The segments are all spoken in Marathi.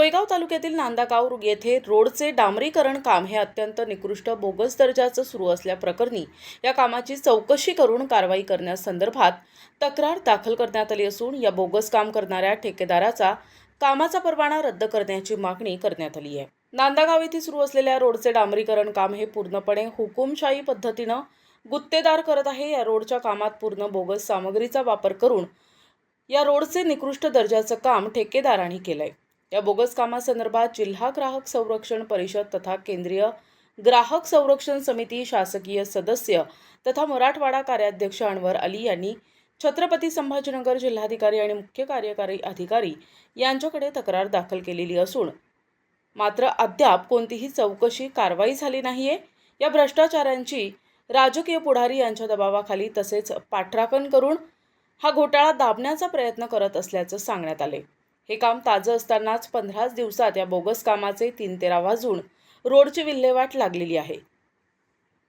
सोयगाव तालुक्यातील नांदागाव येथे रोडचे डांबरीकरण काम हे अत्यंत निकृष्ट बोगस दर्जाचं सुरू असल्याप्रकरणी या कामाची चौकशी करून कारवाई करण्यासंदर्भात तक्रार दाखल करण्यात आली असून या बोगस काम करणाऱ्या ठेकेदाराचा कामाचा परवाना रद्द करण्याची मागणी करण्यात आली आहे। नांदागाव येथे सुरू असलेल्या रोडचे डांबरीकरण काम हे पूर्णपणे हुकुमशाही पद्धतीने गुत्तेदार करत आहे। या रोडच्या कामात पूर्ण बोगस सामग्रीचा वापर करून या रोडचे निकृष्ट दर्जाचं काम ठेकेदारांनी केलंय। या बोगस कामासंदर्भात जिल्हा ग्राहक संरक्षण परिषद तथा केंद्रीय ग्राहक संरक्षण समिती शासकीय सदस्य तथा मराठवाडा कार्याध्यक्ष अनवर अली यांनी छत्रपती संभाजीनगर जिल्हाधिकारी आणि मुख्य कार्यकारी अधिकारी यांच्याकडे तक्रार दाखल केलेली असून मात्र अद्याप कोणतीही चौकशी कारवाई झाली नाहीये। या भ्रष्टाचारांची राजकीय पुढारी यांच्या दबावाखाली तसेच पाठराखण करून हा घोटाळा दाबण्याचा प्रयत्न करत असल्याचं सांगण्यात आले। हे काम ताजं असतानाच 15 दिवसात या बोगस कामाचे 3-13 वाजून रोडची विल्हेवाट लागलेली आहे।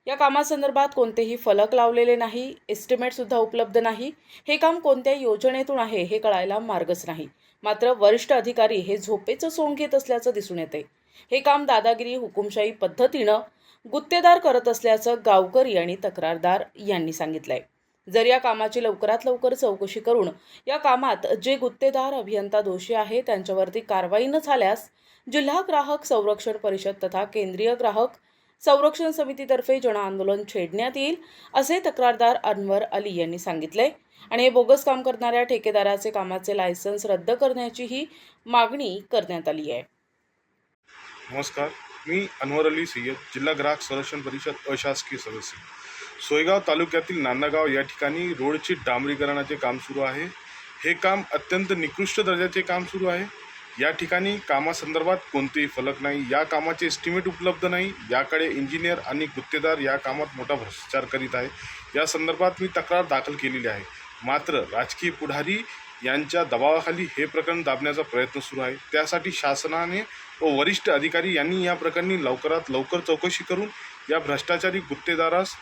या कामासंदर्भात कोणतेही फलक लावलेले नाही, एस्टिमेट सुद्धा उपलब्ध नाही। हे काम कोणत्या योजनेतून आहे हे कळायला मार्गच नाही। मात्र वरिष्ठ अधिकारी हे झोपेचं सोंग घेत असल्याचं दिसून येते। हे काम दादागिरी हुकुमशाही पद्धतीनं गुत्तेदार करत असल्याचं गावकरी आणि तक्रारदार यांनी सांगितलंय। जर या कामाची लवकरात लवकर चौकशी करून या कामात जे गुत्तेदार अभियंता दोषी आहे त्यांच्यावरती कारवाई न झाल्यास जिल्हा ग्राहक संरक्षण परिषद तथा केंद्रीय ग्राहक संरक्षण समितीतर्फे जनआंदोलन छेडण्यात येईल असे तक्रारदार अनवर अली यांनी सांगितले। आणि हे बोगस काम करणाऱ्या ठेकेदाराचे कामाचे लायसन्स रद्द करण्याचीही मागणी करण्यात आली आहे। नमस्कार, मी अनवर अली सय्यद, जिल्हा ग्राहक संरक्षण परिषद अशासकीय सदस्य। सोयगाव तालुक्यातील नांदागाव या ठिकाणी रोडचे डांबरीकरणाचे काम सुरू आहे। हे काम अत्यंत निकृष्ट दर्जाचे काम सुरू आहे। या ठिकाणी कामासंदर्भात कोणतेही फलक नाही, या कामाचे एस्टिमेट उपलब्ध नाही। याकडे इंजिनियर आणि गुत्तेदार या कामात मोठा भ्रष्टाचार करीत आहे। या संदर्भात मी तक्रार दाखल केलेली आहे। मात्र राजकीय पुढारी यांच्या दबावाखाली हे प्रकरण दाबण्याचा प्रयत्न सुरू आहे। त्यासाठी शासनाने व वरिष्ठ अधिकारी यांनी या प्रकरणी लवकरात लवकर चौकशी करून या भ्रष्टाचारी गुत्तेदारास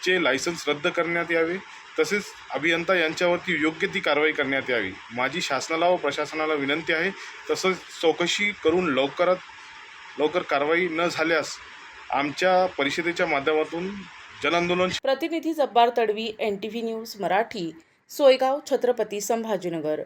चे लायसन्स रद्द करण्यात यावे, तसेच अभियंता यांच्यावरती योग्य ती कारवाई करण्यात यावी। माझी शासनाला व प्रशासनाला विनंती आहे। तसंच चौकशी करून लवकरात लवकर कारवाई न झाल्यास आमच्या परिषदेच्या माध्यमातून जनआंदोलन। प्रतिनिधी जब्बार तडवी, NTV न्यूज मराठी, सोयगाव, छत्रपती संभाजीनगर।